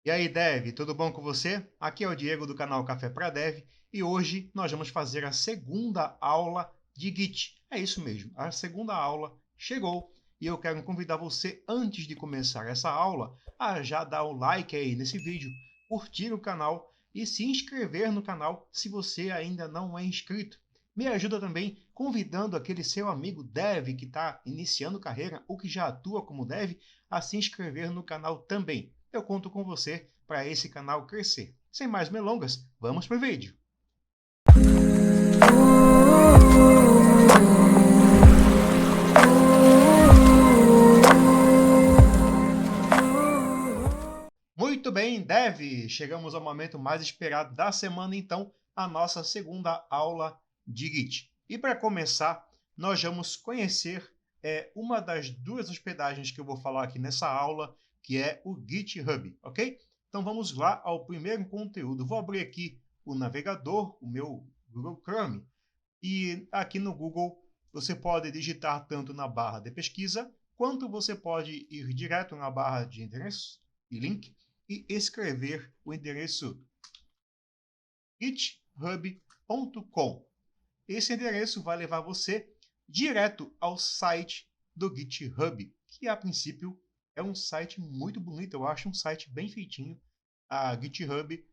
E aí, Dev, tudo bom com você? Aqui é o Diego do canal Café para Dev e hoje nós vamos fazer a segunda aula de Git. É isso mesmo, a segunda aula chegou e eu quero convidar você, antes de começar essa aula, a já dar o like aí nesse vídeo, curtir o canal e se inscrever no canal se você ainda não é inscrito. Me ajuda também convidando aquele seu amigo Dev que está iniciando carreira ou que já atua como Dev a se inscrever no canal também. Eu conto com você para esse canal crescer. Sem mais delongas, vamos para o vídeo. Muito bem, Dev! Chegamos ao momento mais esperado da semana, então, a nossa segunda aula de Git. E para começar, nós vamos conhecer uma das duas hospedagens que eu vou falar aqui nessa aula, que é o GitHub, ok? Então vamos lá ao primeiro conteúdo. Vou abrir aqui o navegador, o meu Google Chrome, e aqui no Google você pode digitar tanto na barra de pesquisa, quanto você pode ir direto na barra de endereço e link e escrever o endereço github.com. Esse endereço vai levar você direto ao site do GitHub, que a princípio é um site muito bonito, eu acho um site bem feitinho. A GitHub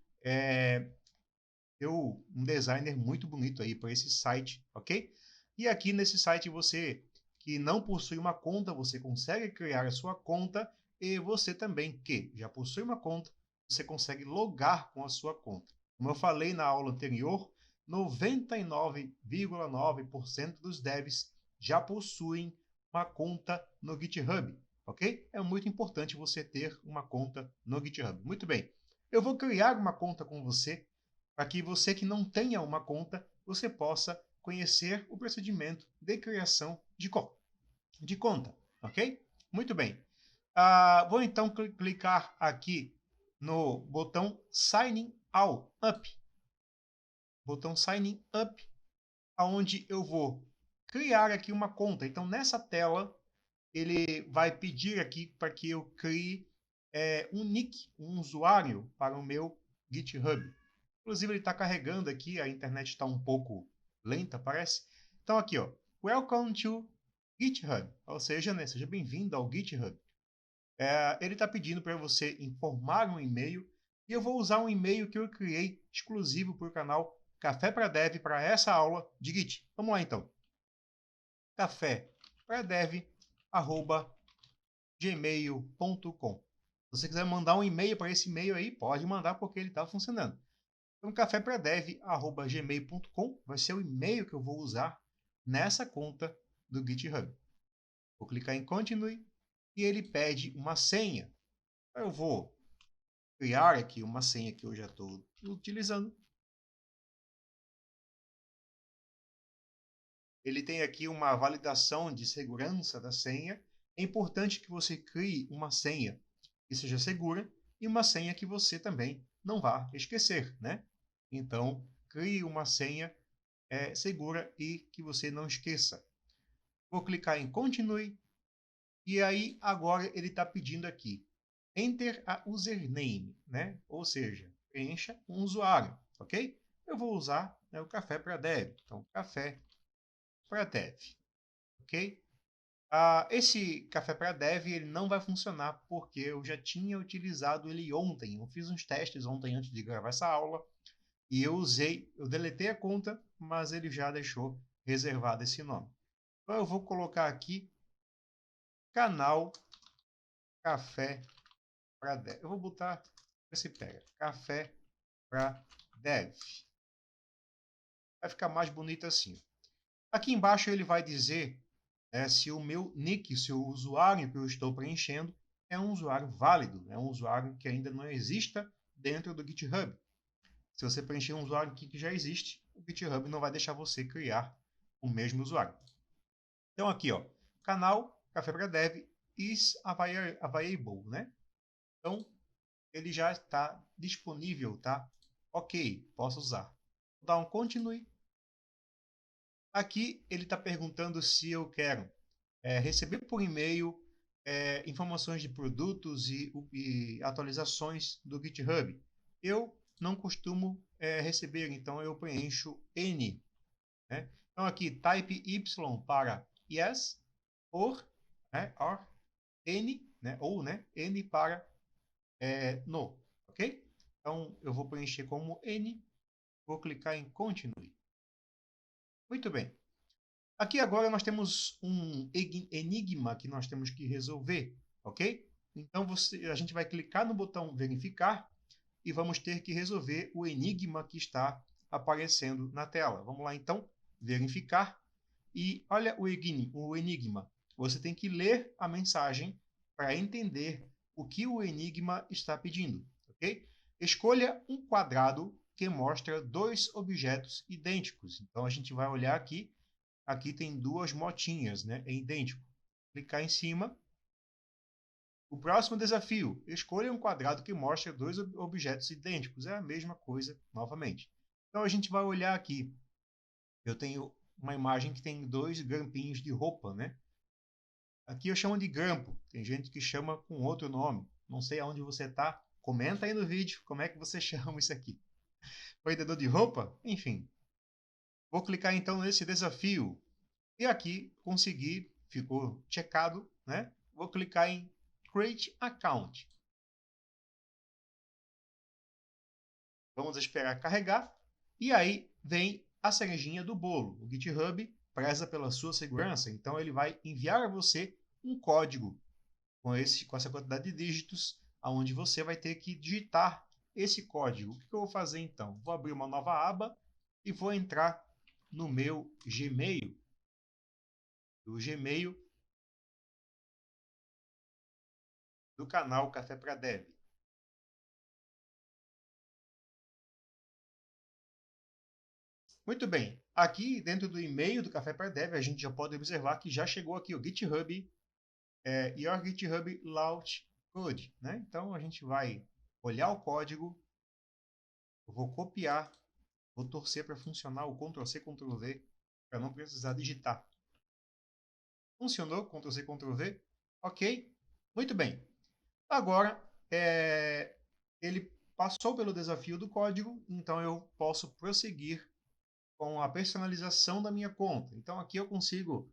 deu um designer muito bonito aí para esse site, ok? E aqui nesse site você que não possui uma conta, você consegue criar a sua conta e você também que já possui uma conta, você consegue logar com a sua conta. Como eu falei na aula anterior, 99,9% dos devs já possuem uma conta no GitHub, ok? É muito importante você ter uma conta no GitHub. Muito bem, eu vou criar uma conta com você para que você que não tenha uma conta, você possa conhecer o procedimento de criação de conta, ok? Muito bem. Vou então clicar aqui no botão Signing Up. Botão Signing Up, onde eu vou criar aqui uma conta. Então, nessa tela, ele vai pedir aqui para que eu crie um nick, um usuário para o meu GitHub. Inclusive, ele está carregando aqui, a internet está um pouco lenta, parece. Então, aqui, ó, Welcome to GitHub, ou seja, né, seja bem-vindo ao GitHub. Ele está pedindo para você informar um e-mail, e eu vou usar um e-mail que eu criei exclusivo para o canal Café para Dev para essa aula de Git. Vamos lá, então. cafépradev@gmail.com. Se você quiser mandar um e-mail para esse e-mail aí, pode mandar porque ele está funcionando. Então, cafépradev@gmail.com vai ser o e-mail que eu vou usar nessa conta do GitHub. Vou clicar em Continue e ele pede uma senha. Eu vou criar aqui uma senha que eu já estou utilizando. Ele tem aqui uma validação de segurança da senha. É importante que você crie uma senha que seja segura e uma senha que você também não vá esquecer, né? Então, crie uma senha segura e que você não esqueça. Vou clicar em Continue e aí agora ele está pedindo aqui Enter a username, né? Ou seja, preencha um usuário, ok? Eu vou usar, né, o Café para Dev. Então, Café para Dev, ok? Esse Café para Dev ele não vai funcionar porque eu já tinha utilizado ele ontem. Eu fiz uns testes ontem antes de gravar essa aula e eu deletei a conta, mas ele já deixou reservado esse nome. Então eu vou colocar aqui canal Café para Dev. Eu vou botar, ver se pega, Café para Dev. Vai ficar mais bonito assim. Aqui embaixo ele vai dizer se o meu nick, se o usuário que eu estou preenchendo é um usuário válido, é um usuário que ainda não exista dentro do GitHub. Se você preencher um usuário que já existe, o GitHub não vai deixar você criar o mesmo usuário. Então aqui, ó, canal Café para Dev is available, né? Então ele já está disponível, tá? Ok, posso usar. Vou dar um continue. Aqui ele está perguntando se eu quero receber por e-mail informações de produtos e atualizações do GitHub. Eu não costumo receber, então eu preencho N. Né? Então aqui, type Y para yes, or, N, né? Ou, né? N para no, ok? Então eu vou preencher como N, vou clicar em Continue. Muito bem. Aqui agora nós temos um enigma que nós temos que resolver, ok? Então a gente vai clicar no botão verificar e vamos ter que resolver o enigma que está aparecendo na tela. Vamos lá então, verificar. E olha o enigma. Você tem que ler a mensagem para entender o que o enigma está pedindo, ok? Escolha um quadrado que mostra dois objetos idênticos. Então a gente vai olhar aqui. Aqui tem duas motinhas, né? É idêntico. Clicar em cima. O próximo desafio. Escolha um quadrado que mostra dois objetos idênticos. É a mesma coisa novamente. Então a gente vai olhar aqui. Eu tenho uma imagem que tem dois grampinhos de roupa, né? Aqui eu chamo de grampo. Tem gente que chama com outro nome. Não sei aonde você está. Comenta aí no vídeo como é que você chama isso aqui. Vendedor de roupa? Enfim. Vou clicar então nesse desafio. E aqui consegui, ficou checado, né? Vou clicar em Create Account. Vamos esperar carregar. E aí vem a cerejinha do bolo. O GitHub preza pela sua segurança, então ele vai enviar a você um código com essa quantidade de dígitos, onde você vai ter que digitar esse código. O que eu vou fazer então? Vou abrir uma nova aba e vou entrar no meu Gmail. O Gmail do canal Café para Dev. Muito bem. Aqui dentro do e-mail do Café para Dev, a gente já pode observar que já chegou aqui o GitHub, Your GitHub Launch Code. Né? Então a gente vai olhar o código, eu vou copiar, vou torcer para funcionar o Ctrl+C, Ctrl+V, para não precisar digitar. Funcionou, Ctrl+C, Ctrl+V. Ok. Muito bem. Agora, ele passou pelo desafio do código, então eu posso prosseguir com a personalização da minha conta. Então, aqui eu consigo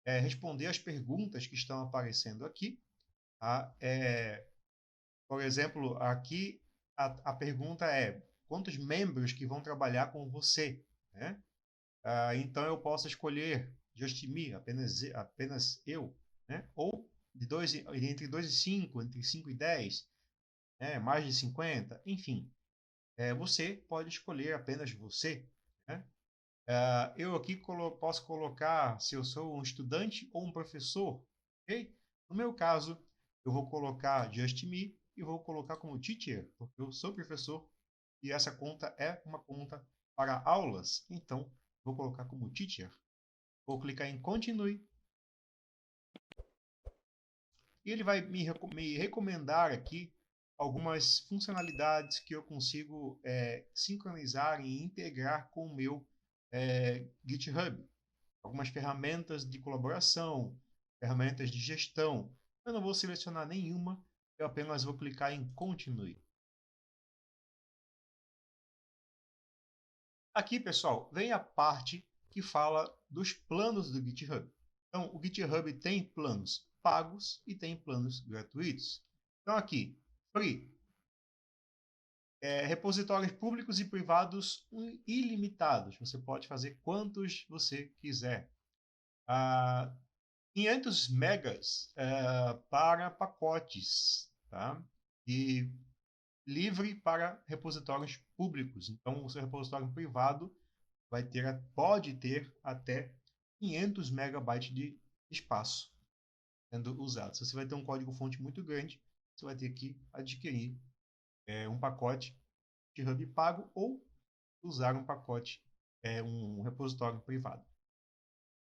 responder as perguntas que estão aparecendo aqui. Tá? Por exemplo, aqui a pergunta é quantos membros que vão trabalhar com você? Né? Então, eu posso escolher Just Me, apenas eu, né? Ou entre 2 e 5, entre 5 e 10, né? Mais de 50, enfim. Você pode escolher apenas você, né? Eu aqui posso colocar se eu sou um estudante ou um professor, ok? No meu caso, eu vou colocar Just Me e vou colocar como teacher, porque eu sou professor e essa conta é uma conta para aulas, então vou colocar como teacher. Vou clicar em Continue e ele vai me recomendar aqui algumas funcionalidades que eu consigo sincronizar e integrar com o meu GitHub. Algumas ferramentas de colaboração, ferramentas de gestão. Eu não vou selecionar nenhuma, eu apenas vou clicar em Continue. Aqui, pessoal, vem a parte que fala dos planos do GitHub. Então, o GitHub tem planos pagos e tem planos gratuitos. Então, aqui, Free. Repositórios públicos e privados ilimitados. Você pode fazer quantos você quiser. 500 megas para pacotes, tá? E livre para repositórios públicos. Então, o seu repositório privado pode ter até 500 megabytes de espaço sendo usado. Se você vai ter um código-fonte muito grande, você vai ter que adquirir um pacote de hub pago ou usar um pacote, um repositório privado.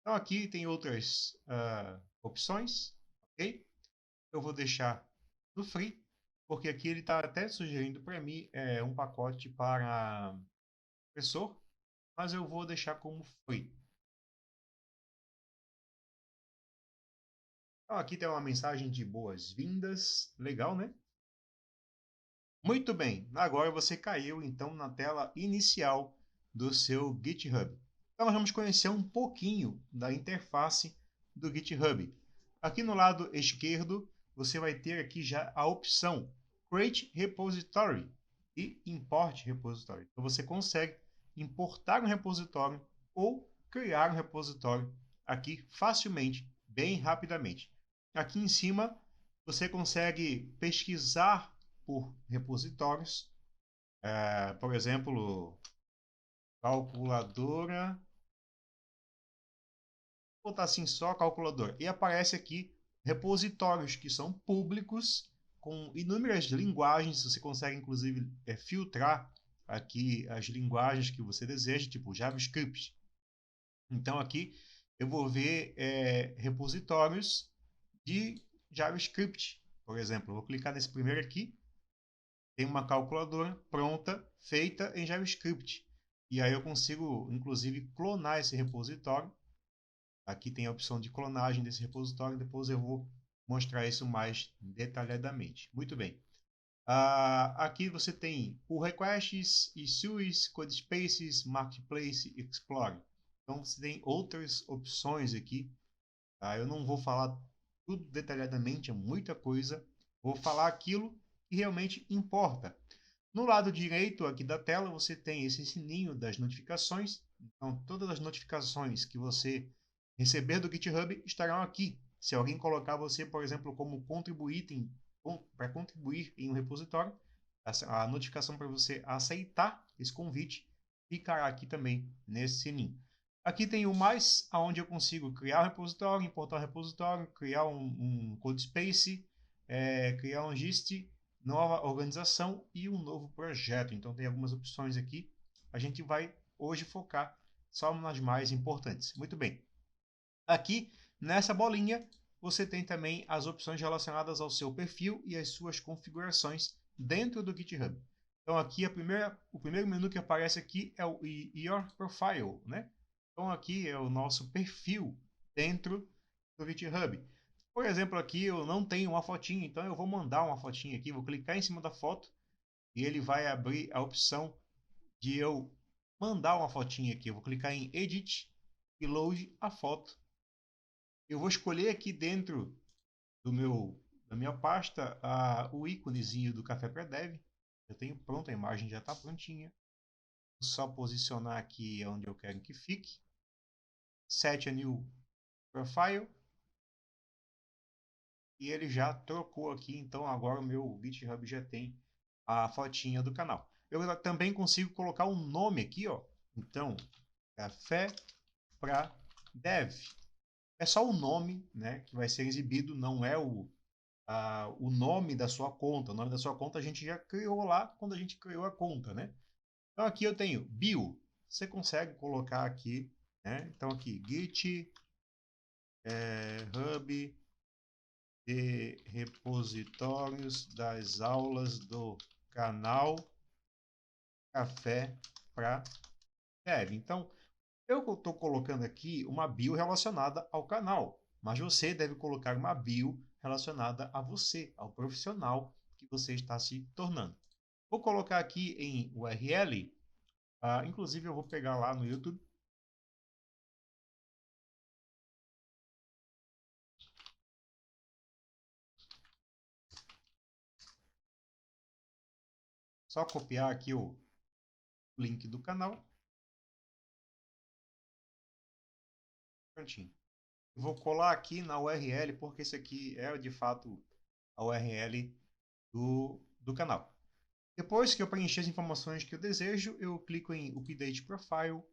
Então, aqui tem outras opções, ok? Eu vou deixar no free, porque aqui ele está até sugerindo para mim um pacote para professor, mas eu vou deixar como free. Então, aqui tem uma mensagem de boas-vindas. Legal, né? Muito bem. Agora você caiu, então, na tela inicial do seu GitHub. Então, nós vamos conhecer um pouquinho da interface do GitHub. Aqui no lado esquerdo, você vai ter aqui já a opção Create Repository e Import Repository. Então, você consegue importar um repositório ou criar um repositório aqui facilmente, bem rapidamente. Aqui em cima, você consegue pesquisar por repositórios, por exemplo, calculadora, vou botar assim só calculadora, e aparece aqui repositórios que são públicos, com inúmeras linguagens, você consegue inclusive filtrar aqui as linguagens que você deseja, tipo JavaScript. Então aqui eu vou ver repositórios de JavaScript, por exemplo. Eu vou clicar nesse primeiro aqui, tem uma calculadora pronta, feita em JavaScript. E aí eu consigo, inclusive, clonar esse repositório. Aqui tem a opção de clonagem desse repositório, depois eu vou mostrar isso mais detalhadamente. Muito bem. Aqui você tem o Requests, Issues, Codespaces, Marketplace, Explore. Então você tem outras opções aqui. Eu não vou falar tudo detalhadamente, é muita coisa. Vou falar aquilo que realmente importa. No lado direito aqui da tela, você tem esse sininho das notificações. Então, todas as notificações que você receber do GitHub estarão aqui. Se alguém colocar você, por exemplo, como para contribuir em um repositório, a notificação para você aceitar esse convite ficará aqui também nesse sininho. Aqui tem o mais, onde eu consigo criar um repositório, importar um repositório, criar um Codespace, criar um gist, nova organização e um novo projeto. Então tem algumas opções aqui. A gente vai hoje focar só nas mais importantes. Muito bem. Aqui nessa bolinha você tem também as opções relacionadas ao seu perfil e as suas configurações dentro do GitHub. Então aqui o primeiro menu que aparece aqui é o Your Profile, né? Então aqui é o nosso perfil dentro do GitHub. Por exemplo, aqui eu não tenho uma fotinha, então eu vou mandar uma fotinha aqui, vou clicar em cima da foto e ele vai abrir a opção de eu mandar uma fotinha aqui. Eu vou clicar em Edit e Load a foto. Eu vou escolher aqui dentro da minha pasta o íconezinho do Café Pré-Dev. Eu tenho pronto, a imagem já está prontinha. Vou só posicionar aqui onde eu quero que fique. Set a new profile. E ele já trocou aqui, então agora o meu GitHub já tem a fotinha do canal. Eu também consigo colocar um nome aqui, ó. Então, Café para Dev. É só o nome, né, que vai ser exibido, não é o nome da sua conta. O nome da sua conta a gente já criou lá quando a gente criou a conta, né? Então aqui eu tenho bio. Você consegue colocar aqui, né? Então aqui Git Hub de repositórios das aulas do canal Café para Dev. Então, eu estou colocando aqui uma bio relacionada ao canal, mas você deve colocar uma bio relacionada a você, ao profissional que você está se tornando. Vou colocar aqui em URL, inclusive eu vou pegar lá no YouTube. Só copiar aqui o link do canal. Prontinho. Vou colar aqui na URL, porque esse aqui é de fato a URL do canal. Depois que eu preencher as informações que eu desejo, eu clico em Update Profile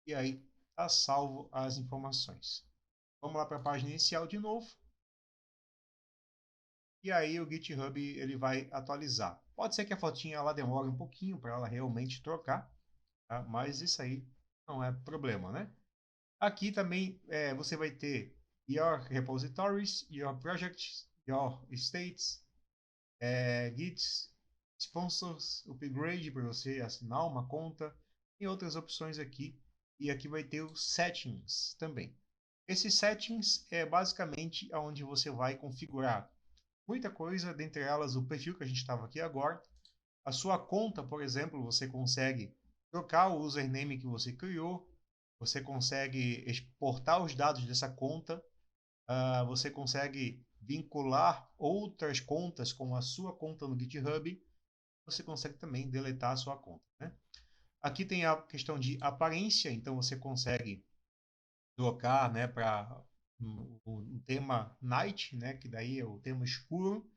e aí está salvo as informações. Vamos lá para a página inicial de novo. E aí o GitHub ele vai atualizar. Pode ser que a fotinha lá demore um pouquinho para ela realmente trocar, tá? Mas isso aí não é problema, né? Aqui também você vai ter Your Repositories, Your Projects, Your States, Gits, Sponsors, Upgrade para você assinar uma conta, e outras opções aqui. E aqui vai ter os Settings também. Esses settings é basicamente onde você vai configurar muita coisa, dentre elas o perfil que a gente estava aqui agora. A sua conta, por exemplo, você consegue trocar o username que você criou, você consegue exportar os dados dessa conta, você consegue vincular outras contas com a sua conta no GitHub, você consegue também deletar a sua conta, né? Aqui tem a questão de aparência, então você consegue trocar, né, para um tema night, né, que daí é o tema escuro.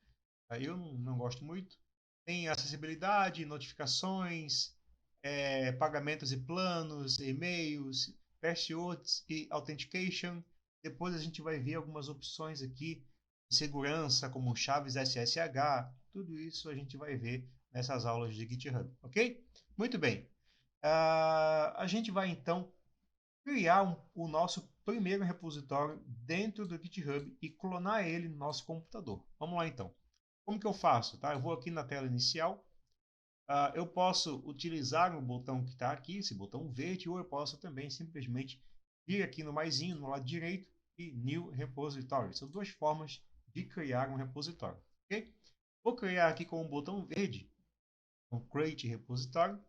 Aí eu não gosto muito. Tem acessibilidade, notificações, pagamentos e planos, e-mails, passwords e authentication. Depois a gente vai ver algumas opções aqui de segurança, como chaves SSH. Tudo isso a gente vai ver nessas aulas de GitHub, ok? Muito bem. A gente vai então criar o nosso primeiro repositório dentro do GitHub e clonar ele no nosso computador. Vamos lá então. Como que eu faço? Tá? Eu vou aqui na tela inicial. Eu posso utilizar o botão que está aqui, esse botão verde, ou eu posso também simplesmente vir aqui no maisinho, no lado direito, e New Repository. São duas formas de criar um repositório. Okay? Vou criar aqui com o botão verde, o Create Repository.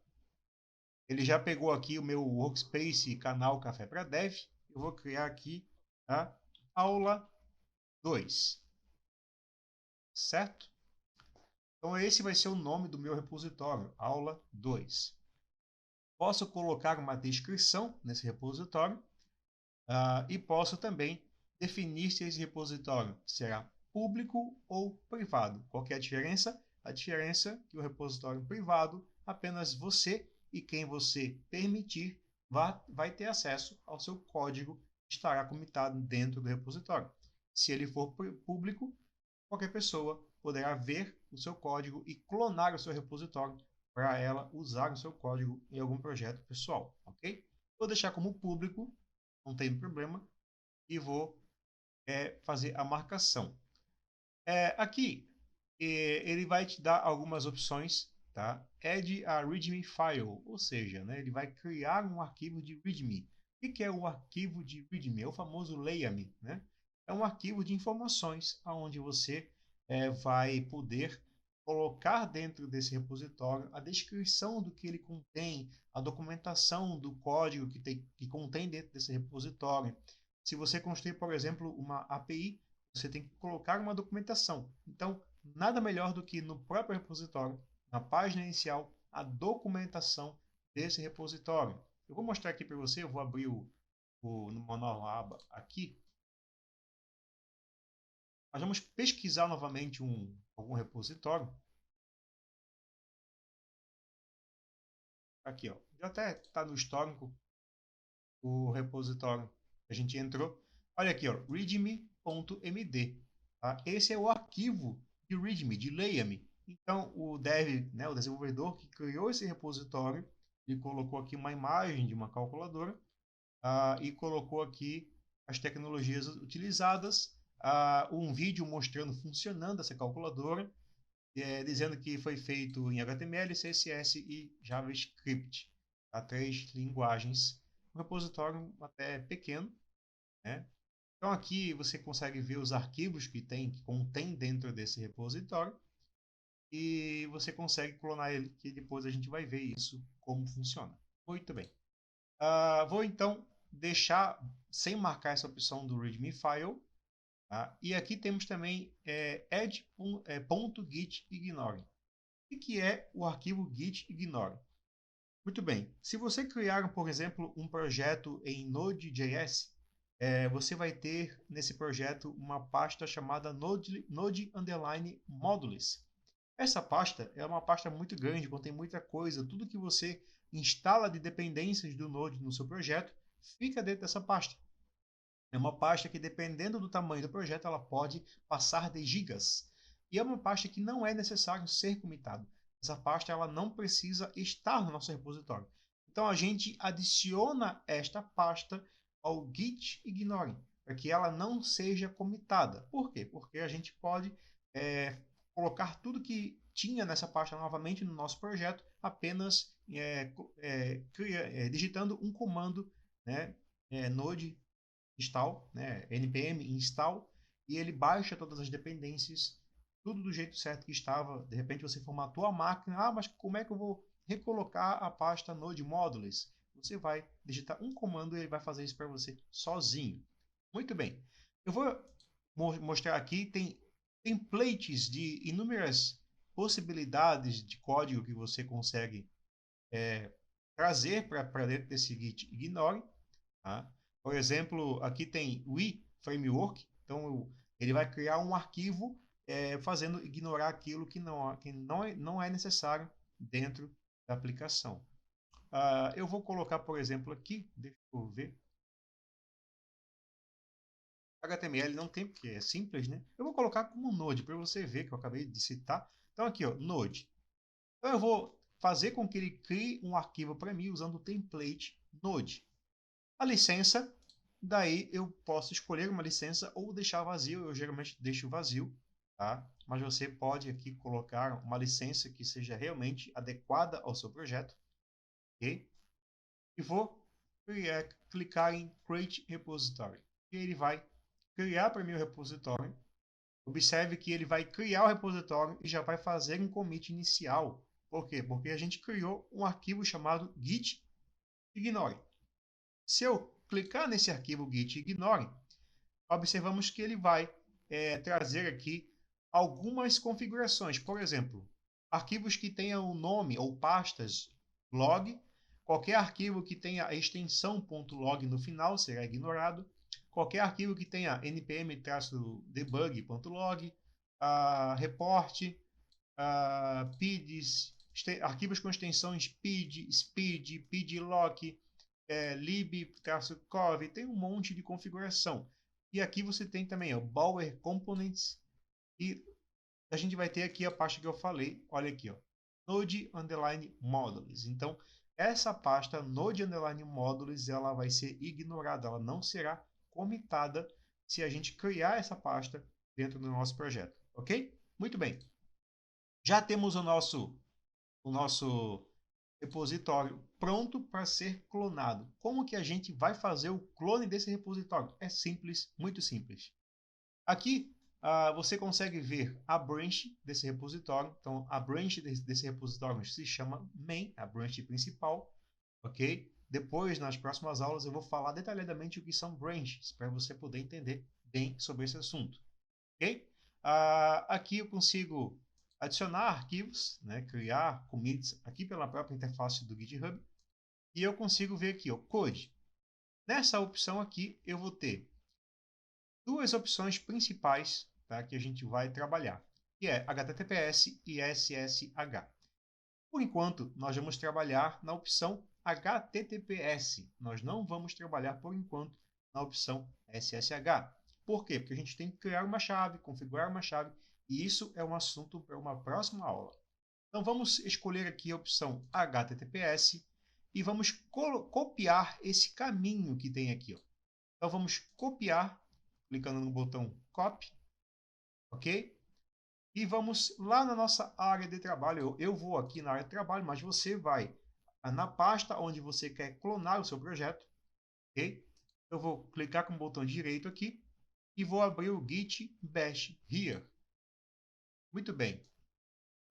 Ele já pegou aqui o meu workspace canal Café para Dev. Eu vou criar aqui a aula 2. Certo? Então, esse vai ser o nome do meu repositório, aula 2. Posso colocar uma descrição nesse repositório e posso também definir se esse repositório será público ou privado. Qual que é a diferença? A diferença é que o repositório privado, apenas você e quem você permitir vai ter acesso ao seu código que estará comitado dentro do repositório. Se ele for público, qualquer pessoa poderá ver o seu código e clonar o seu repositório para ela usar o seu código em algum projeto pessoal, ok? Vou deixar como público, não tem problema, e vou fazer a marcação. Aqui, ele vai te dar algumas opções, tá? Add a README file, ou seja, né, ele vai criar um arquivo de README. O que é o arquivo de README? É o famoso leia-me, né? É um arquivo de informações onde você vai poder colocar dentro desse repositório a descrição do que ele contém, a documentação do código que contém dentro desse repositório. Se você construir, por exemplo, uma API, você tem que colocar uma documentação. Então, nada melhor do que no próprio repositório, na página inicial, a documentação desse repositório. Eu vou mostrar aqui para você, eu vou abrir numa nova aba aqui. Nós vamos pesquisar novamente algum repositório. Aqui, ó. Já até está no histórico o repositório que a gente entrou. Olha aqui, ó, readme.md. Tá? Esse é o arquivo de readme, de leia-me. Então, o dev, né, o desenvolvedor que criou esse repositório, ele colocou aqui uma imagem de uma calculadora e colocou aqui as tecnologias utilizadas, um vídeo mostrando funcionando essa calculadora, dizendo que foi feito em HTML, CSS e JavaScript. Tá? 3 linguagens. Um repositório até pequeno, né? Então aqui você consegue ver os arquivos que contém dentro desse repositório e você consegue clonar ele, que depois a gente vai ver isso, como funciona. Muito bem. Vou então deixar sem marcar essa opção do README file. Tá? E aqui temos também add.gitignore. O que é o arquivo gitignore? Muito bem. Se você criar, por exemplo, um projeto em Node.js, você vai ter nesse projeto uma pasta chamada Node_Modules. Essa pasta é uma pasta muito grande, contém muita coisa. Tudo que você instala de dependências do Node no seu projeto fica dentro dessa pasta. É uma pasta que, dependendo do tamanho do projeto, ela pode passar de gigas. E é uma pasta que não é necessário ser comitado. Essa pasta ela não precisa estar no nosso repositório. Então a gente adiciona esta pasta ao git ignore, para que ela não seja comitada. Por quê? Porque a gente pode colocar tudo que tinha nessa pasta novamente no nosso projeto, apenas digitando um comando, né, node install, né, npm install, e ele baixa todas as dependências, tudo do jeito certo que estava. De repente você formatou a máquina, mas como é que eu vou recolocar a pasta Node Modules? Você vai digitar um comando e ele vai fazer isso para você sozinho. Muito bem. Eu vou mostrar aqui, tem templates de inúmeras possibilidades de código que você consegue trazer para dentro desse Git Ignore. Tá? Por exemplo, aqui tem o Framework, então ele vai criar um arquivo fazendo ignorar aquilo que não é necessário dentro da aplicação. Eu vou colocar, por exemplo, aqui, deixa eu ver. HTML não tem, porque é simples, né? Eu vou colocar como Node, para você ver que eu acabei de citar. Então aqui, ó, Node. Então eu vou fazer com que ele crie um arquivo para mim usando o template Node. A licença, daí eu posso escolher uma licença ou deixar vazio. Eu geralmente deixo vazio, tá? Mas você pode aqui colocar uma licença que seja realmente adequada ao seu projeto, ok? E vou clicar em Create Repository. E ele vai criar para mim o repositório. Observe que ele vai criar o repositório e já vai fazer um commit inicial. Por quê? Porque a gente criou um arquivo chamado git ignore. Se eu clicar nesse arquivo git ignore, observamos que ele vai trazer aqui algumas configurações. Por exemplo, arquivos que tenham o nome ou pastas log, qualquer arquivo que tenha a extensão .log no final será ignorado, qualquer arquivo que tenha npm-debug.log, report, PIDs, arquivos com extensões PID, SPID, PIDLock, lib-cov, tem um monte de configuração. E aqui você tem também o Bower Components, e a gente vai ter aqui a pasta que eu falei, olha aqui, ó, Node Underline Modules. Então, essa pasta Node Underline Modules, ela vai ser ignorada, ela não será comitada se a gente criar essa pasta dentro do nosso projeto, ok? Muito bem. Já temos o nosso repositório pronto para ser clonado. Como que a gente vai fazer o clone desse repositório? É simples, muito simples. Aqui você consegue ver a branch desse repositório. Então, a branch desse repositório se chama main, a branch principal, ok? Depois, nas próximas aulas, eu vou falar detalhadamente o que são branches, para você poder entender bem sobre esse assunto, ok? Aqui eu consigo adicionar arquivos, né, criar commits aqui pela própria interface do GitHub, e eu consigo ver aqui, o code. Nessa opção aqui, eu vou ter duas opções principais, tá, que a gente vai trabalhar, que é HTTPS e SSH. Por enquanto, nós vamos trabalhar na opção HTTPS. Nós não vamos trabalhar, por enquanto, na opção SSH. Por quê? Porque a gente tem que criar uma chave, configurar uma chave, e isso é um assunto para uma próxima aula. Então, vamos escolher aqui a opção HTTPS e vamos copiar esse caminho que tem aqui. Ó. Então, vamos copiar, clicando no botão Copy, ok? E vamos lá na nossa área de trabalho. Eu vou aqui na área de trabalho, mas você vai na pasta onde você quer clonar o seu projeto, ok? Eu vou clicar com o botão direito aqui e vou abrir o Git Bash Here. Muito bem.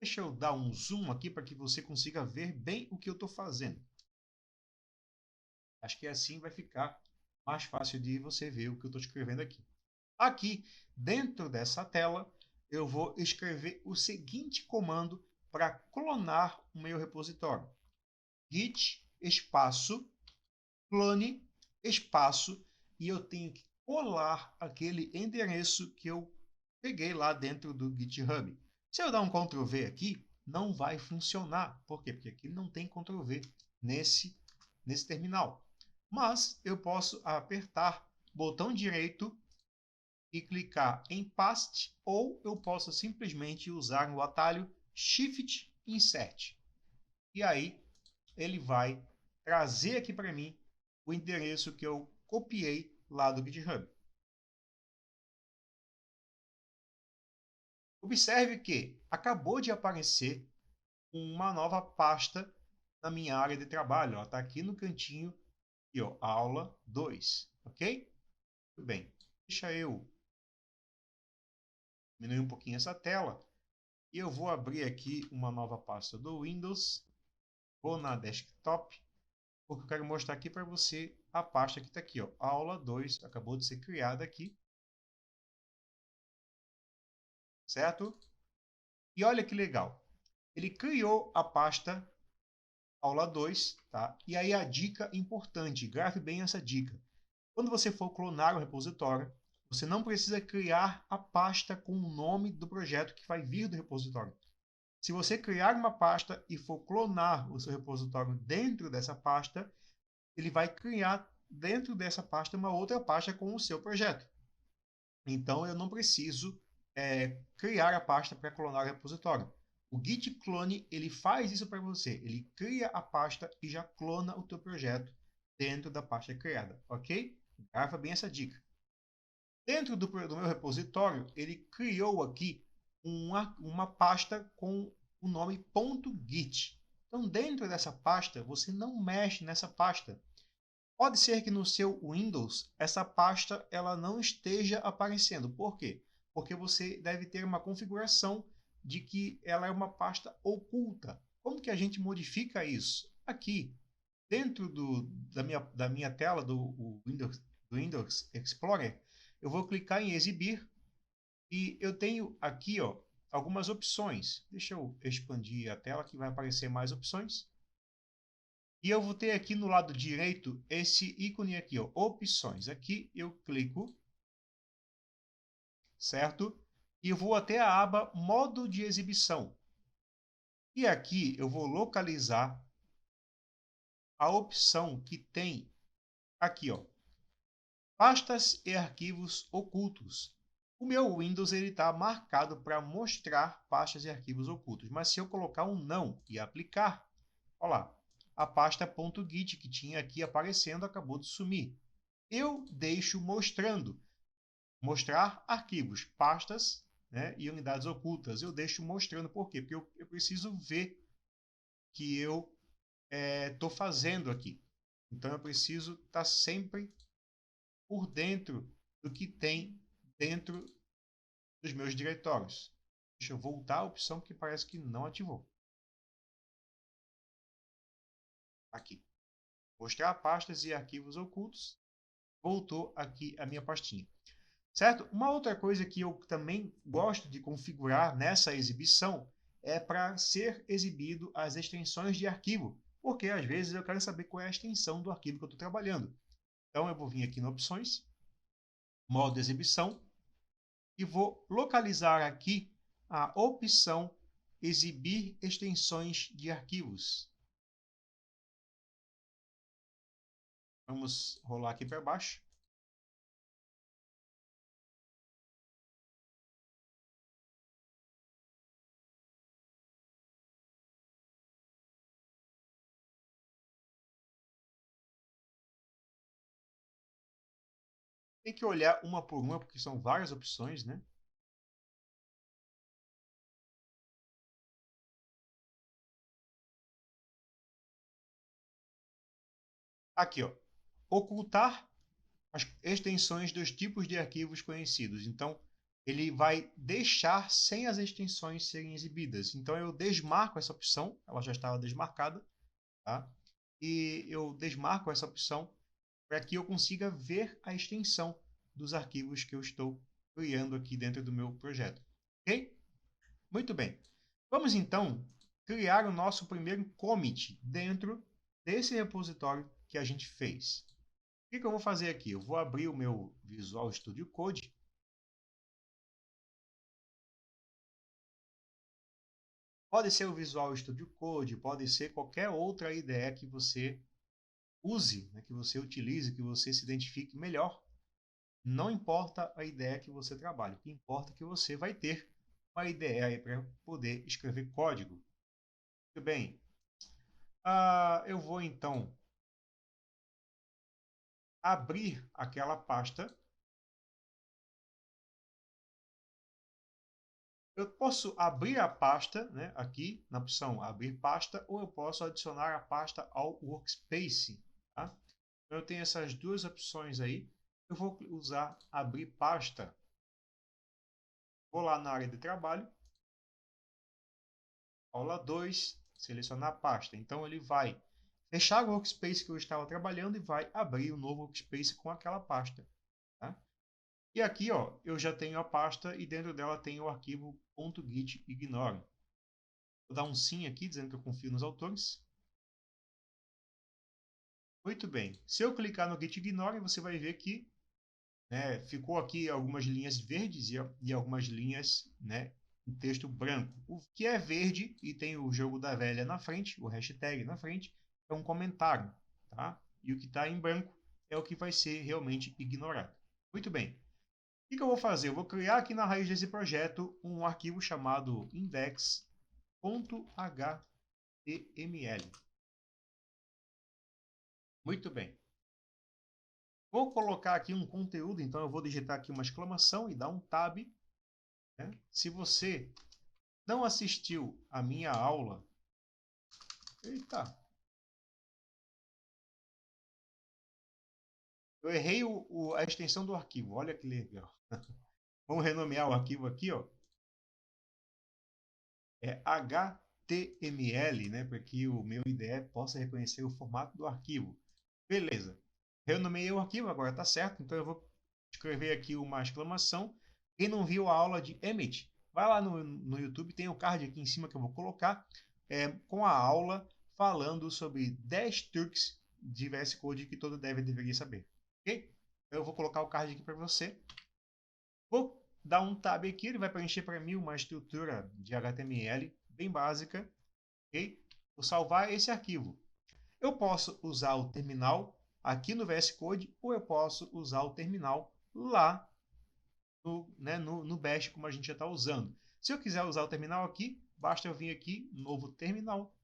Deixa eu dar um zoom aqui para que você consiga ver bem o que eu estou fazendo. Acho que assim vai ficar mais fácil de você ver o que eu estou escrevendo aqui. Aqui, dentro dessa tela, eu vou escrever o seguinte comando para clonar o meu repositório. Git espaço clone espaço e eu tenho que colar aquele endereço que eu peguei lá dentro do GitHub. Se eu dar um Ctrl V aqui, não vai funcionar. Por quê? Porque aqui não tem Ctrl V nesse terminal. Mas eu posso apertar botão direito e clicar em Paste, ou eu posso simplesmente usar o atalho Shift Insert. E aí ele vai trazer aqui para mim o endereço que eu copiei lá do GitHub. Observe que acabou de aparecer uma nova pasta na minha área de trabalho. Está aqui no cantinho, aqui, ó, aula 2, ok? Muito bem. Deixa eu diminuir um pouquinho essa tela. E eu vou abrir aqui uma nova pasta do Windows. Vou na desktop, porque eu quero mostrar aqui para você a pasta que está aqui, ó. Aula 2, acabou de ser criada aqui. Certo? E olha que legal. Ele criou a pasta aula 2, tá? E aí a dica importante, grave bem essa dica. Quando você for clonar o repositório, você não precisa criar a pasta com o nome do projeto que vai vir do repositório. Se você criar uma pasta e for clonar o seu repositório dentro dessa pasta, ele vai criar dentro dessa pasta uma outra pasta com o seu projeto. Então eu não preciso criar a pasta para clonar o repositório. O Git Clone ele faz isso para você. Ele cria a pasta e já clona o teu projeto dentro da pasta criada, ok? Grava bem essa dica. Dentro do meu repositório, ele criou aqui uma pasta com o nome .git. Então, dentro dessa pasta, você não mexe nessa pasta. Pode ser que no seu Windows essa pasta ela não esteja aparecendo. Por quê? Porque você deve ter uma configuração de que ela é uma pasta oculta. Como que a gente modifica isso? Aqui, dentro da minha tela do Windows Explorer, eu vou clicar em exibir e eu tenho aqui ó, algumas opções. Deixa eu expandir a tela que vai aparecer mais opções. E eu vou ter aqui no lado direito esse ícone aqui, ó, opções. Aqui eu clico, certo? E eu vou até a aba modo de exibição. E aqui eu vou localizar a opção que tem aqui, ó, pastas e arquivos ocultos. O meu Windows está marcado para mostrar pastas e arquivos ocultos. Mas se eu colocar um não e aplicar, olha lá, a pasta .git que tinha aqui aparecendo acabou de sumir. Eu deixo mostrando. Mostrar arquivos, pastas, né, e unidades ocultas. Eu deixo mostrando por quê? Porque eu preciso ver que eu estou fazendo aqui. Então eu preciso estar sempre por dentro do que tem dentro dos meus diretórios. Deixa eu voltar à opção que parece que não ativou. Aqui. Mostrar pastas e arquivos ocultos. Voltou aqui a minha pastinha. Certo? Uma outra coisa que eu também gosto de configurar nessa exibição é para ser exibido as extensões de arquivo, porque às vezes eu quero saber qual é a extensão do arquivo que eu estou trabalhando. Então eu vou vir aqui em opções, modo de exibição, e vou localizar aqui a opção exibir extensões de arquivos. Vamos rolar aqui para baixo. Tem que olhar uma por uma, porque são várias opções, né? Aqui, ó, ocultar as extensões dos tipos de arquivos conhecidos. Então, ele vai deixar sem as extensões serem exibidas. Então, eu desmarco essa opção, ela já estava desmarcada, tá? E eu desmarco essa opção para que eu consiga ver a extensão dos arquivos que eu estou criando aqui dentro do meu projeto. Ok? Muito bem. Vamos, então, criar o nosso primeiro commit dentro desse repositório que a gente fez. O que eu vou fazer aqui? Eu vou abrir o meu Visual Studio Code. Pode ser o Visual Studio Code, pode ser qualquer outra ideia que você use, né, que você utilize, que você se identifique melhor. Não importa a ideia que você trabalhe, o que importa é que você vai ter uma ideia aí para poder escrever código. Muito bem. Eu vou então abrir aquela pasta. Eu posso abrir a pasta, né, aqui na opção abrir pasta, ou eu posso adicionar a pasta ao workspace. Tá? Então, eu tenho essas duas opções aí. eu vou usar abrir pasta. Vou lá na área de trabalho, aula 2, selecionar a pasta. Então ele vai fechar o workspace que eu estava trabalhando e vai abrir o novo workspace com aquela pasta. Tá? E aqui, ó, eu já tenho a pasta e dentro dela tem o arquivo .git ignore. Vou dar um sim aqui, dizendo que eu confio nos autores. Muito bem. Se eu clicar no git ignore, você vai ver que, né, ficou aqui algumas linhas verdes e algumas linhas, né, em texto branco. O que é verde e tem o jogo da velha na frente, o hashtag na frente, é um comentário. Tá? E o que está em branco é o que vai ser realmente ignorado. Muito bem. O que eu vou fazer? Eu vou criar aqui na raiz desse projeto um arquivo chamado index.html. Muito bem. Vou colocar aqui um conteúdo, então eu vou digitar aqui uma exclamação e dar um tab. Né? Se você não assistiu a minha aula... Eita! Eu errei a extensão do arquivo, olha que legal. Vamos renomear o arquivo aqui, ó. É HTML, né, para que o meu IDE possa reconhecer o formato do arquivo. Beleza. Renomeei o arquivo, agora está certo, então eu vou escrever aqui uma exclamação. Quem não viu a aula de Emmet, vai lá no YouTube, tem o card aqui em cima que eu vou colocar, com a aula falando sobre 10 truques de VS Code que todo dev deveria saber. Ok? Eu vou colocar o card aqui para você. Vou dar um tab aqui, ele vai preencher para mim uma estrutura de HTML bem básica. Ok? Vou salvar esse arquivo. Eu posso usar o terminal aqui no VS Code ou eu posso usar o terminal lá no Bash, como a gente já está usando. Se eu quiser usar o terminal aqui, basta eu vir aqui, novo terminal,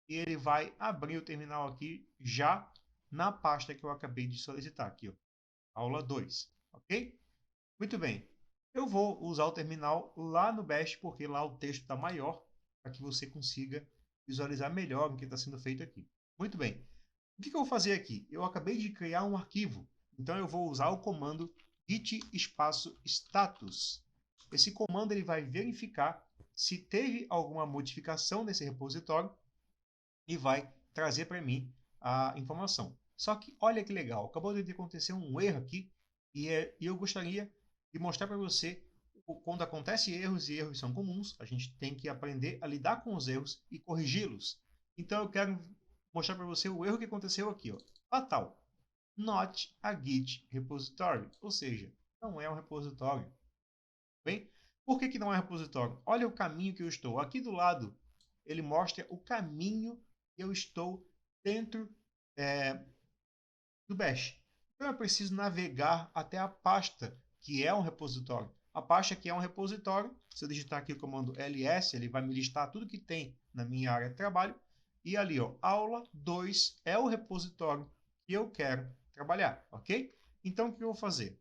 e ele vai abrir o terminal aqui já na pasta que eu acabei de solicitar aqui, ó, aula 2, ok? Muito bem. Eu vou usar o terminal lá no Bash, porque lá o texto está maior, para que você consiga visualizar melhor o que está sendo feito aqui. Muito bem. O que eu vou fazer aqui? Eu acabei de criar um arquivo, então eu vou usar o comando git espaço status. Esse comando ele vai verificar se teve alguma modificação nesse repositório e vai trazer para mim a informação. Só que olha que legal, acabou de acontecer um erro aqui e eu gostaria de mostrar para você quando acontecem erros e erros são comuns, a gente tem que aprender a lidar com os erros e corrigi-los. Então eu quero mostrar para você o erro que aconteceu aqui, ó. Fatal. Not a Git repository, ou seja, não é um repositório. Bem? Por que não é repositório? Olha o caminho que eu estou. Aqui do lado, ele mostra o caminho que eu estou dentro do Bash. Então eu preciso navegar até a pasta que é um repositório. A pasta que é um repositório, se eu digitar aqui o comando ls, ele vai me listar tudo que tem na minha área de trabalho. E ali, ó, aula 2 é o repositório que eu quero trabalhar, ok? Então, o que eu vou fazer?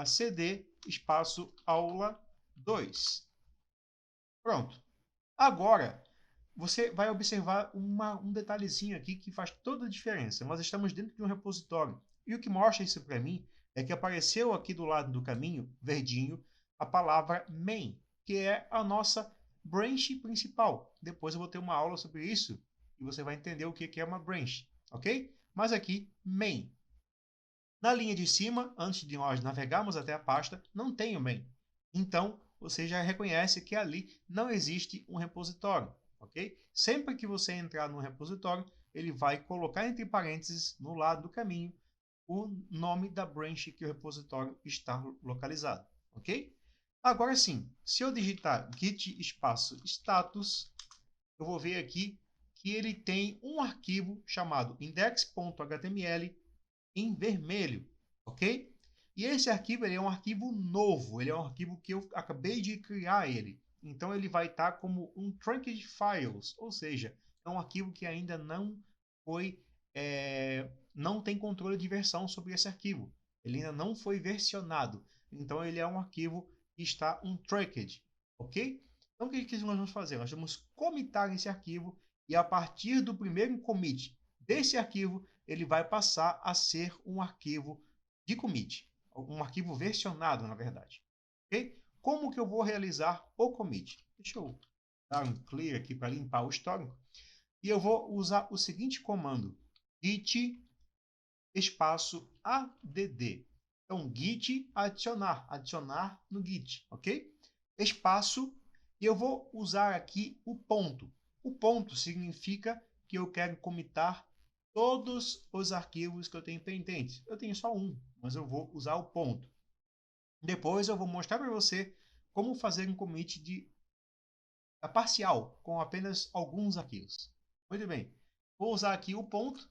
cd espaço aula 2. Pronto. Agora, você vai observar um detalhezinho aqui que faz toda a diferença. Nós estamos dentro de um repositório. E o que mostra isso para mim é que apareceu aqui do lado do caminho, verdinho, a palavra main, que é a nossa branch principal. Depois eu vou ter uma aula sobre isso e você vai entender o que é uma branch, ok? Mas aqui, main. Na linha de cima, antes de nós navegarmos até a pasta, não tem o main. Então, você já reconhece que ali não existe um repositório, ok? Sempre que você entrar no repositório, ele vai colocar entre parênteses, no lado do caminho, o nome da branch que o repositório está localizado, ok? Agora sim, se eu digitar git espaço status, eu vou ver aqui que ele tem um arquivo chamado index.html em vermelho, ok? E esse arquivo ele é um arquivo novo, ele é um arquivo que eu acabei de criar ele. Então ele vai estar como um trunked files, ou seja, é um arquivo que ainda não foi, não tem controle de versão sobre esse arquivo. Ele ainda não foi versionado. Então ele é um arquivo que está untracked, ok? Então o que nós vamos fazer? Nós vamos commitar esse arquivo e a partir do primeiro commit desse arquivo ele vai passar a ser um arquivo de commit, um arquivo versionado, na verdade. Ok? Como que eu vou realizar o commit? Deixa eu dar um clear aqui para limpar o histórico. E eu vou usar o seguinte comando: git espaço add. Então, git adicionar no git, ok? Espaço, e eu vou usar aqui o ponto. O ponto significa que eu quero commitar todos os arquivos que eu tenho pendentes. Eu tenho só um, mas eu vou usar o ponto. Depois eu vou mostrar para você como fazer um commit parcial, com apenas alguns arquivos. Muito bem. Vou usar aqui o ponto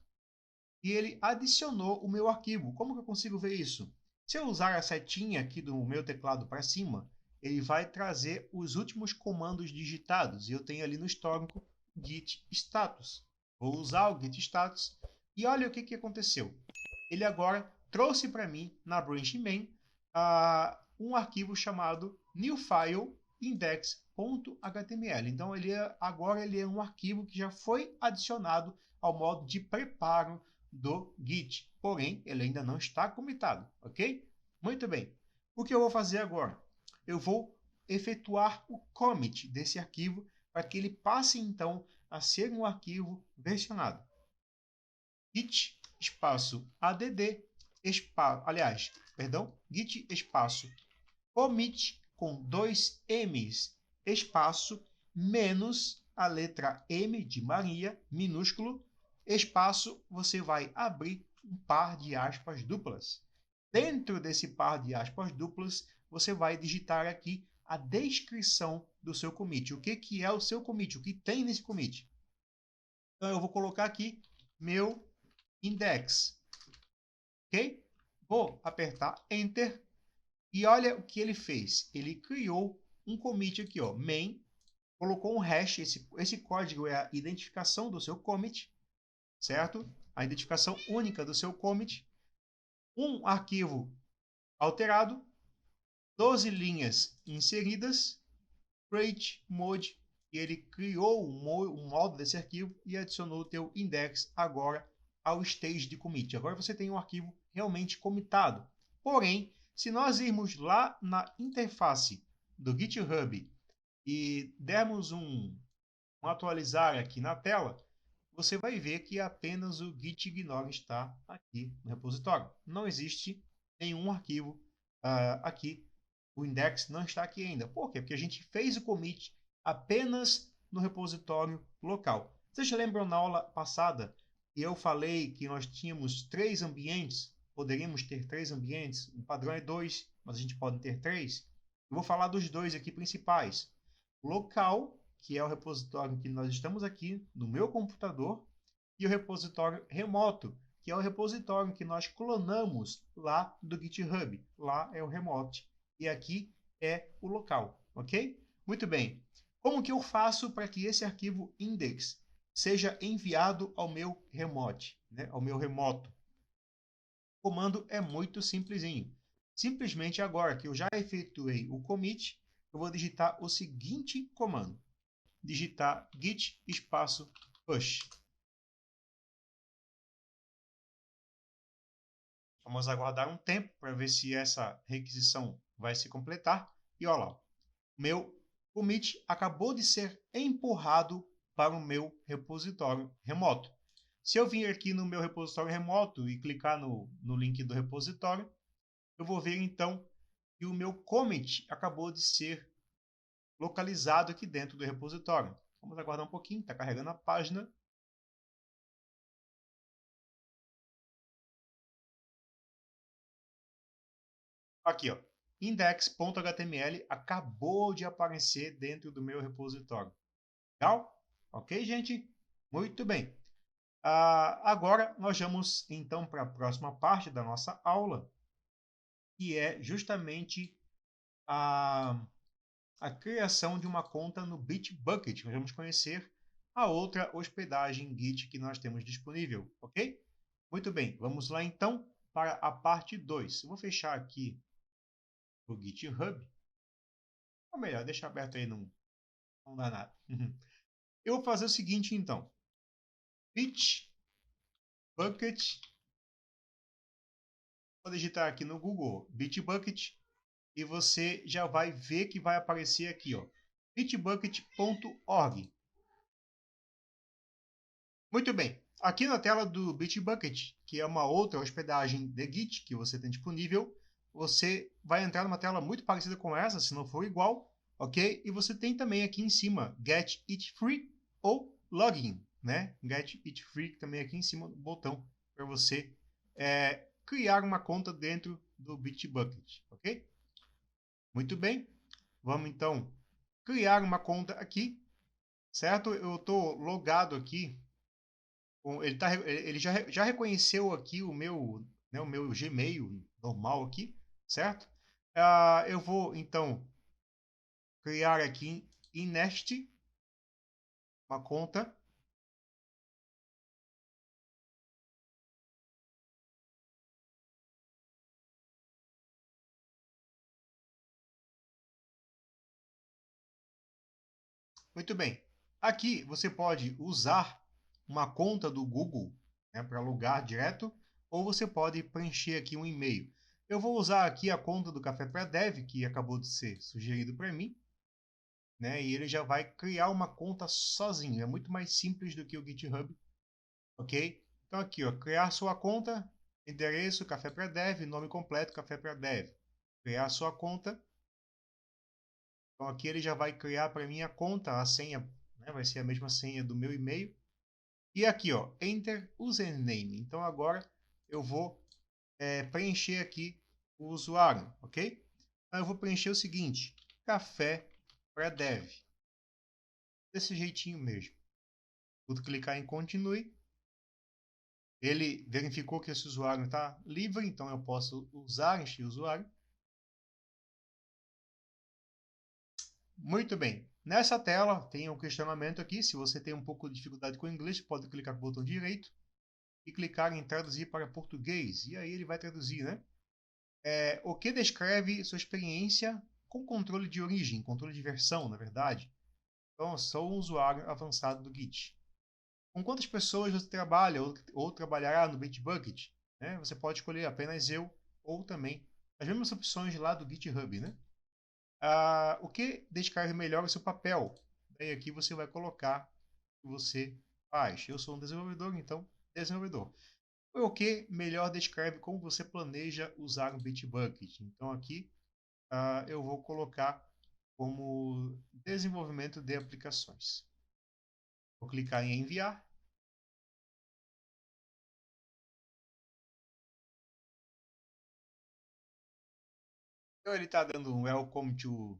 e ele adicionou o meu arquivo. Como que eu consigo ver isso? Se eu usar a setinha aqui do meu teclado para cima, ele vai trazer os últimos comandos digitados. E eu tenho ali no histórico git status. Vou usar o git status e olha o que aconteceu. Ele agora trouxe para mim, na branch main, um arquivo chamado new file index.html. Então, agora ele é um arquivo que já foi adicionado ao modo de preparo do Git. Porém, ele ainda não está commitado, ok? Muito bem. O que eu vou fazer agora? Eu vou efetuar o commit desse arquivo para que ele passe, então, a ser um arquivo versionado. Git espaço add espaço, git espaço commit com 2 M's, espaço, menos a letra M de Maria, minúsculo, espaço, você vai abrir um par de aspas duplas. Dentro desse par de aspas duplas, você vai digitar aqui a descrição do seu commit. O que é o seu commit? O que tem nesse commit? Então, eu vou colocar aqui meu index. Ok? Vou apertar Enter. E olha o que ele fez. Ele criou um commit aqui, ó, main, colocou um hash, esse código é a identificação do seu commit, certo? A identificação única do seu commit, um arquivo alterado, 12 linhas inseridas, create mode, e ele criou um modo desse arquivo e adicionou o teu index agora ao stage de commit. Agora você tem um arquivo realmente commitado. Porém, se nós irmos lá na interface do GitHub e dermos um atualizar aqui na tela, você vai ver que apenas o gitignore está aqui no repositório. Não existe nenhum arquivo aqui. O index não está aqui ainda. Por quê? Porque a gente fez o commit apenas no repositório local. Vocês lembram na aula passada que eu falei que nós tínhamos 3 ambientes? Poderíamos ter 3 ambientes. O padrão é 2, mas a gente pode ter 3. Eu vou falar dos 2 aqui principais. Local, que é o repositório que nós estamos aqui no meu computador, e o repositório remoto, que é o repositório que nós clonamos lá do GitHub. Lá é o remote e aqui é o local, ok? Muito bem. Como que eu faço para que esse arquivo index seja enviado ao meu remote, né? Ao meu remoto? O comando é muito simplesinho. Simplesmente agora que eu já efetuei o commit, eu vou digitar o seguinte comando. Digitar git espaço push. Vamos aguardar um tempo para ver se essa requisição vai se completar. E olha lá, meu commit acabou de ser empurrado para o meu repositório remoto. Se eu vir aqui no meu repositório remoto e clicar no link do repositório, eu vou ver então que o meu commit acabou de ser localizado aqui dentro do repositório. Vamos aguardar um pouquinho, está carregando a página. Aqui, ó, index.html acabou de aparecer dentro do meu repositório. Legal? Ok, gente? Muito bem. Agora nós vamos então para a próxima parte da nossa aula, que é justamente a criação de uma conta no Bitbucket. Nós vamos conhecer a outra hospedagem Git que nós temos disponível, ok? Muito bem, vamos lá então para a parte 2. Eu vou fechar aqui o GitHub. Ou melhor, deixa aberto aí, não dá nada. Eu vou fazer o seguinte então. Bitbucket Vou digitar aqui no Google Bitbucket e você já vai ver que vai aparecer aqui, ó, bitbucket.org. Muito bem. Aqui na tela do Bitbucket, que é uma outra hospedagem de Git que você tem disponível, você vai entrar numa tela muito parecida com essa, se não for igual, ok? E você tem também aqui em cima Get It Free ou Login, né? Get It Free também aqui em cima do botão para você criar uma conta dentro do Bitbucket, ok? Muito bem. Vamos então criar uma conta aqui, certo? Eu estou logado aqui. Ele já reconheceu aqui o meu, né, o meu Gmail normal aqui, certo? Eu vou então criar aqui em Nest uma conta. Muito bem. Aqui você pode usar uma conta do Google, né, para logar direto, ou você pode preencher aqui um e-mail. Eu vou usar aqui a conta do Café para Dev, que acabou de ser sugerido para mim, né, e ele já vai criar uma conta sozinho. É muito mais simples do que o GitHub, ok? Então aqui, ó, criar sua conta, endereço, Café para Dev, nome completo, Café para Dev. Criar sua conta. Então aqui ele já vai criar para mim a conta, a senha, né, vai ser a mesma senha do meu e-mail. E aqui, ó, Enter Username. Então agora eu vou preencher aqui o usuário, ok? Então eu vou preencher o seguinte, Café para Dev. Desse jeitinho mesmo. Vou clicar em Continue. Ele verificou que esse usuário está livre, então eu posso usar este usuário. Muito bem. Nessa tela tem um questionamento aqui. Se você tem um pouco de dificuldade com o inglês, pode clicar no botão direito e clicar em traduzir para português. E aí ele vai traduzir, né? O que descreve sua experiência com controle de origem, controle de versão, na verdade. Então, eu sou um usuário avançado do Git. Com quantas pessoas você trabalha ou trabalhará no Bitbucket? Né? Você pode escolher apenas eu ou também as mesmas opções lá do GitHub, né? O que descreve melhor o seu papel? Daí aqui você vai colocar o que você faz. Eu sou um desenvolvedor, então desenvolvedor. O que melhor descreve como você planeja usar o Bitbucket? Então aqui eu vou colocar como desenvolvimento de aplicações. Vou clicar em enviar. Então ele está dando um Welcome to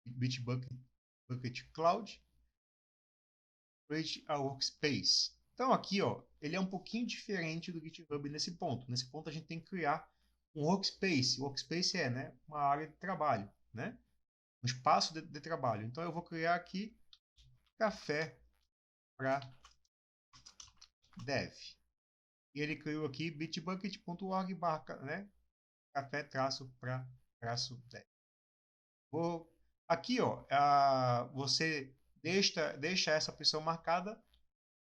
Bitbucket Cloud. Create a Workspace. Então aqui, ó, ele é um pouquinho diferente do GitHub nesse ponto. Nesse ponto a gente tem que criar um Workspace. Workspace é, né, uma área de trabalho, né? Um espaço de trabalho. Então eu vou criar aqui Café para Dev. E ele criou aqui bitbucket.org né? Café para dev. Aqui, ó, você deixa essa opção marcada,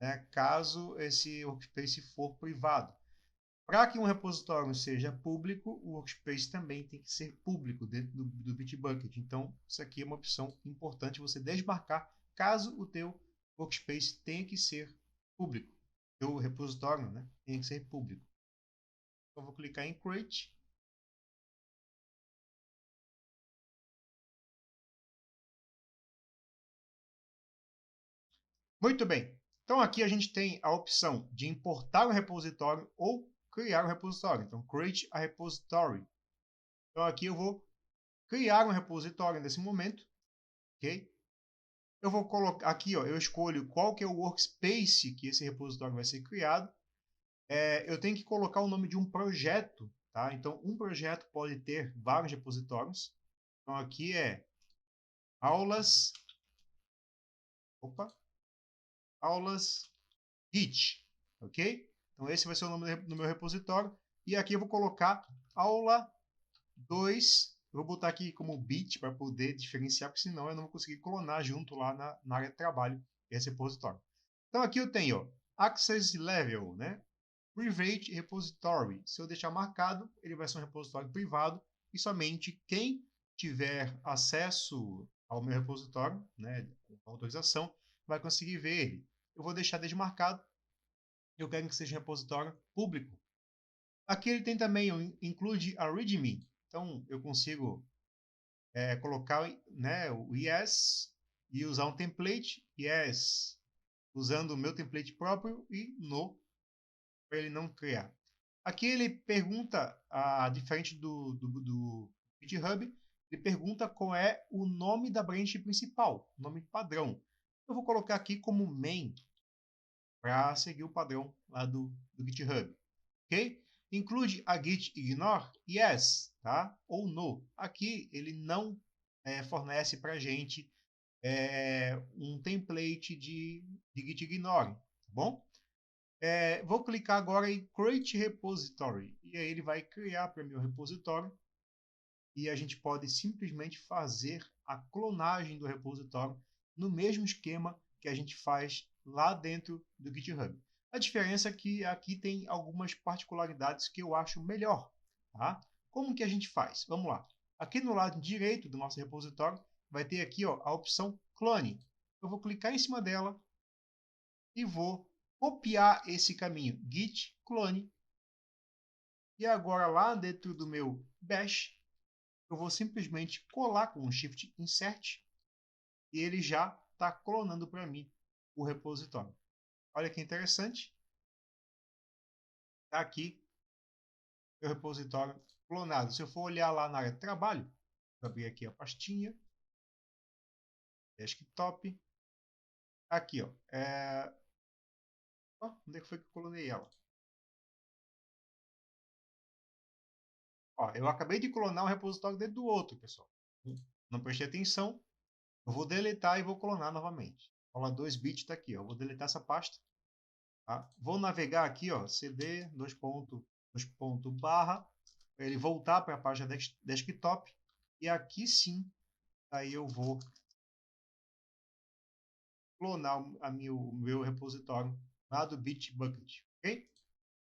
né, caso esse workspace for privado. Para que um repositório seja público, o workspace também tem que ser público dentro do Bitbucket. Então, isso aqui é uma opção importante você desmarcar caso o teu workspace tenha que ser público. O teu repositório, né, tenha que ser público. Então, eu vou clicar em Create. Muito bem. Então, aqui a gente tem a opção de importar um repositório ou criar um repositório. Então, Create a Repository. Então, aqui eu vou criar um repositório nesse momento, ok? Eu vou colocar aqui, ó, eu escolho qual que é o workspace que esse repositório vai ser criado. Eu tenho que colocar o nome de um projeto, tá? Então, um projeto pode ter vários repositórios. Então, aqui é aulas, aulas Git, ok? Então, esse vai ser o nome do meu repositório. E aqui eu vou colocar aula 2. Eu vou botar aqui como bit para poder diferenciar, porque senão eu não vou conseguir clonar junto lá na área de trabalho esse repositório. Então aqui eu tenho ó, access level, né? Private Repository. Se eu deixar marcado, ele vai ser um repositório privado e somente quem tiver acesso ao meu repositório, né, com autorização, vai conseguir ver ele. Eu vou deixar desmarcado. Eu quero que seja um repositório público. Aqui ele tem também, include a README. Então, eu consigo colocar, né, o yes e usar um template, yes, usando o meu template próprio e no, para ele não criar. Aqui ele pergunta, diferente do GitHub, ele pergunta qual é o nome da branch principal, o nome padrão. Eu vou colocar aqui como main, para seguir o padrão lá do GitHub. Ok? Include a git ignore? Yes, tá? Ou no. Aqui ele não fornece para a gente um template de git ignore, tá bom? Vou clicar agora em Create Repository e aí ele vai criar para mim o repositório e a gente pode simplesmente fazer a clonagem do repositório no mesmo esquema que a gente faz lá dentro do GitHub. A diferença é que aqui tem algumas particularidades que eu acho melhor. Tá? Como que a gente faz? Vamos lá. Aqui no lado direito do nosso repositório vai ter aqui ó, a opção clone. Eu vou clicar em cima dela e vou copiar esse caminho, git clone. E agora lá dentro do meu bash, eu vou simplesmente colar com o Shift Insert e ele já está clonando para mim o repositório. Olha que interessante. Está aqui o repositório clonado. Se eu for olhar lá na área de trabalho, vou abrir aqui a pastinha, desktop, aqui, ó, onde é que foi que eu clonei ela? Ó, eu acabei de clonar um repositório dentro do outro, pessoal. Não prestei atenção. Eu vou deletar e vou clonar novamente. Aula 2 bit está aqui, ó. Eu vou deletar essa pasta. Tá? Vou navegar aqui, ó, cd barra, para ele voltar para a página desktop. E aqui sim, aí eu vou clonar o meu repositório lá do Bitbucket, ok?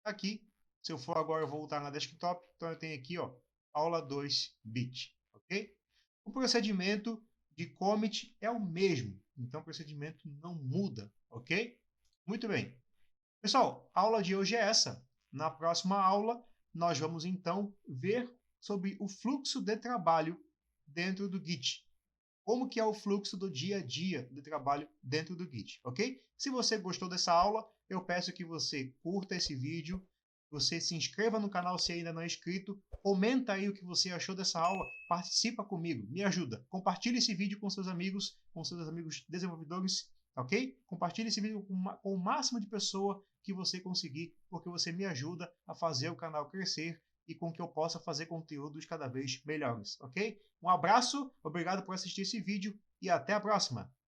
Aqui, se eu for agora voltar na desktop, então eu tenho aqui, ó, aula 2 bit, ok? O procedimento de commit é o mesmo, então o procedimento não muda, ok? Muito bem. Pessoal, a aula de hoje é essa. Na próxima aula, nós vamos então ver sobre o fluxo de trabalho dentro do Git. Como que é o fluxo do dia a dia de trabalho dentro do Git, ok? Se você gostou dessa aula, eu peço que você curta esse vídeo, você se inscreva no canal se ainda não é inscrito, comenta aí o que você achou dessa aula, participa comigo, me ajuda. Compartilhe esse vídeo com seus amigos desenvolvedores, ok? Compartilhe esse vídeo com o máximo de pessoas que você conseguir, porque você me ajuda a fazer o canal crescer e com que eu possa fazer conteúdos cada vez melhores, ok? Um abraço, obrigado por assistir esse vídeo e até a próxima!